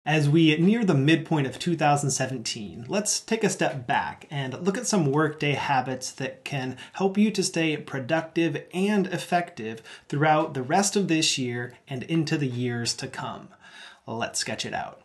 As we near the midpoint of 2017, let's take a step back and look at some Workday habits that can help you to stay productive and effective throughout the rest of this year and into the years to come. Let's sketch it out.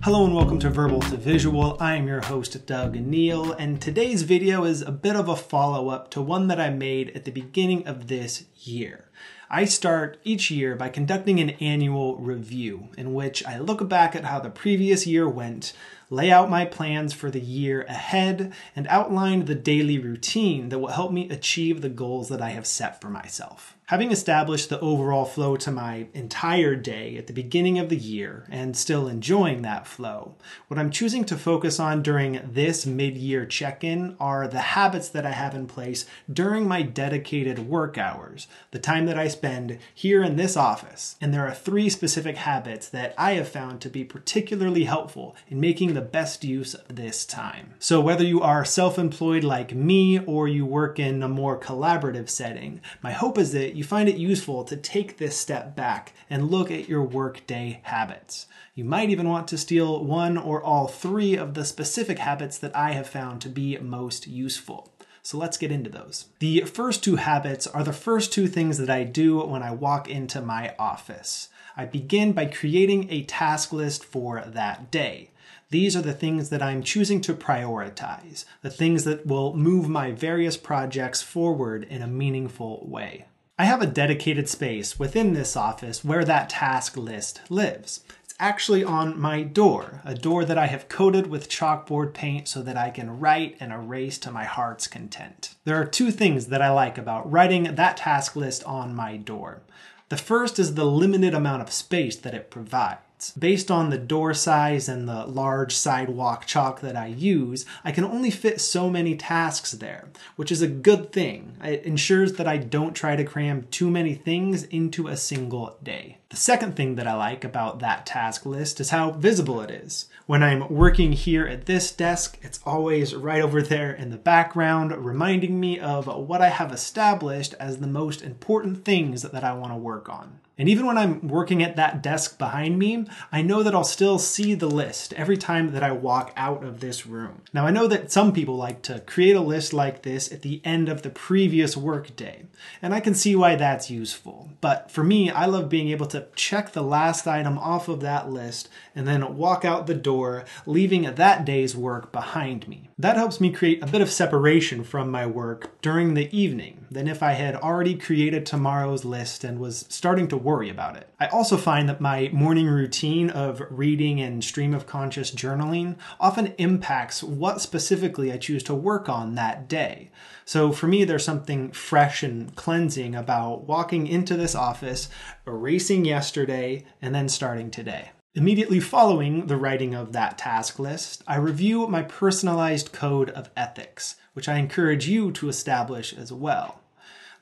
Hello and welcome to Verbal to Visual. I am your host, Doug Neill, and today's video is a bit of a follow-up to one that I made at the beginning of this year. I start each year by conducting an annual review in which I look back at how the previous year went, lay out my plans for the year ahead, and outline the daily routine that will help me achieve the goals that I have set for myself. Having established the overall flow to my entire day at the beginning of the year and still enjoying that flow, what I'm choosing to focus on during this mid-year check-in are the habits that I have in place during my dedicated work hours, the time that I spend here in this office. And there are 3 specific habits that I have found to be particularly helpful in making the best use of this time. So whether you are self-employed like me or you work in a more collaborative setting, my hope is that you find it useful to take this step back and look at your workday habits. You might even want to steal one or all 3 of the specific habits that I have found to be most useful. So let's get into those. The first 2 habits are the first 2 things that I do when I walk into my office. I begin by creating a task list for that day. These are the things that I'm choosing to prioritize, the things that will move my various projects forward in a meaningful way. I have a dedicated space within this office where that task list lives. It's actually on my door, a door that I have coated with chalkboard paint so that I can write and erase to my heart's content. There are 2 things that I like about writing that task list on my door. The first is the limited amount of space that it provides. Based on the door size and the large sidewalk chalk that I use, I can only fit so many tasks there, which is a good thing. It ensures that I don't try to cram too many things into a single day. The second thing that I like about that task list is how visible it is. When I'm working here at this desk, it's always right over there in the background, reminding me of what I have established as the most important things that I want to work on. And even when I'm working at that desk behind me, I know that I'll still see the list every time that I walk out of this room. Now, I know that some people like to create a list like this at the end of the previous workday, and I can see why that's useful. But for me, I love being able to check the last item off of that list and then walk out the door, leaving that day's work behind me. That helps me create a bit of separation from my work during the evening than if I had already created tomorrow's list and was starting to worry about it. I also find that my morning routine of reading and stream of conscious journaling often impacts what specifically I choose to work on that day. So for me, there's something fresh and cleansing about walking into this office, erasing yesterday, and then starting today. Immediately following the writing of that task list, I review my personalized code of ethics, which I encourage you to establish as well.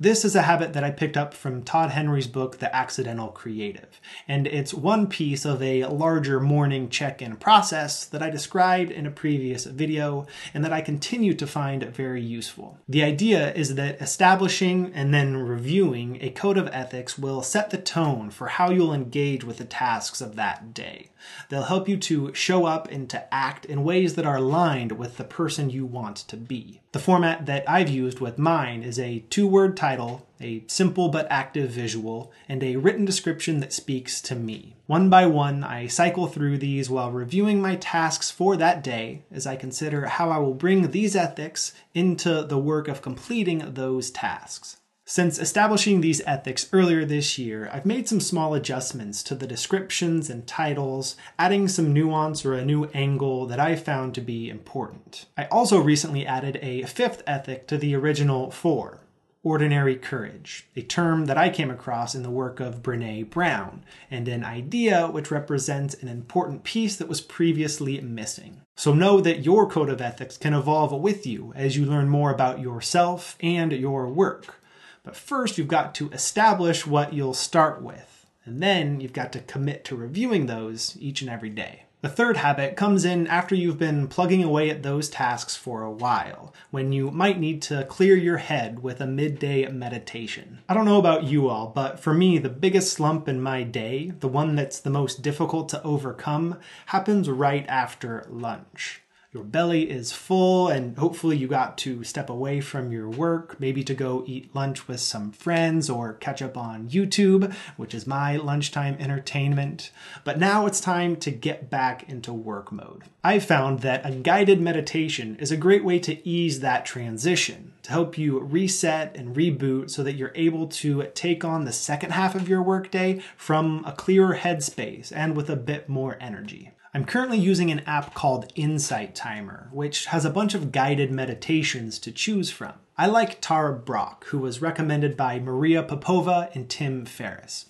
This is a habit that I picked up from Todd Henry's book, The Accidental Creative, and it's one piece of a larger morning check-in process that I described in a previous video and that I continue to find very useful. The idea is that establishing and then reviewing a code of ethics will set the tone for how you'll engage with the tasks of that day. They'll help you to show up and to act in ways that are aligned with the person you want to be. The format that I've used with mine is a 2-word title, a simple but active visual, and a written description that speaks to me. One by one, I cycle through these while reviewing my tasks for that day as I consider how I will bring these ethics into the work of completing those tasks. Since establishing these ethics earlier this year, I've made some small adjustments to the descriptions and titles, adding some nuance or a new angle that I found to be important. I also recently added a 5th ethic to the original 4, ordinary courage, a term that I came across in the work of Brené Brown, and an idea which represents an important piece that was previously missing. So know that your code of ethics can evolve with you as you learn more about yourself and your work. But first, you've got to establish what you'll start with, and then you've got to commit to reviewing those each and every day. The third habit comes in after you've been plugging away at those tasks for a while, when you might need to clear your head with a midday meditation. I don't know about you all, but for me, the biggest slump in my day, the one that's the most difficult to overcome, happens right after lunch. Your belly is full and hopefully you got to step away from your work, maybe to go eat lunch with some friends or catch up on YouTube, which is my lunchtime entertainment. But now it's time to get back into work mode. I've found that a guided meditation is a great way to ease that transition, to help you reset and reboot so that you're able to take on the second half of your workday from a clearer headspace and with a bit more energy. I'm currently using an app called Insight Timer, which has a bunch of guided meditations to choose from. I like Tara Brach, who was recommended by Maria Popova and Tim Ferriss.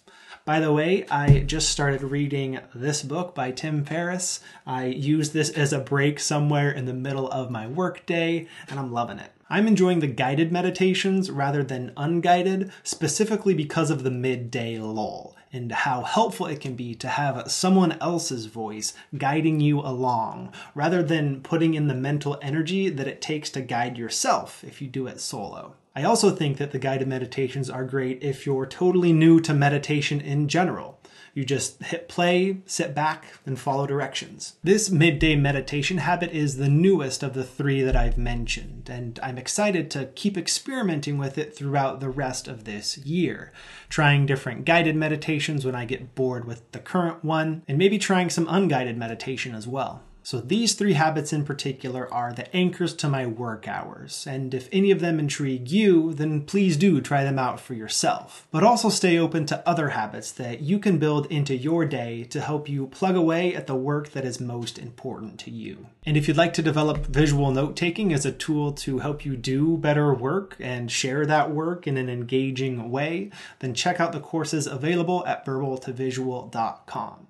By the way, I just started reading this book by Tim Ferriss. I use this as a break somewhere in the middle of my workday, and I'm loving it. I'm enjoying the guided meditations rather than unguided, specifically because of the midday lull and how helpful it can be to have someone else's voice guiding you along, rather than putting in the mental energy that it takes to guide yourself if you do it solo. I also think that the guided meditations are great if you're totally new to meditation in general. You just hit play, sit back, and follow directions. This midday meditation habit is the newest of the three that I've mentioned, and I'm excited to keep experimenting with it throughout the rest of this year, trying different guided meditations when I get bored with the current one, and maybe trying some unguided meditation as well. So these three habits in particular are the anchors to my work hours, and if any of them intrigue you, then please do try them out for yourself. But also stay open to other habits that you can build into your day to help you plug away at the work that is most important to you. And if you'd like to develop visual note-taking as a tool to help you do better work and share that work in an engaging way, then check out the courses available at verbaltovisual.com.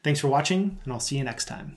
Thanks for watching, and I'll see you next time.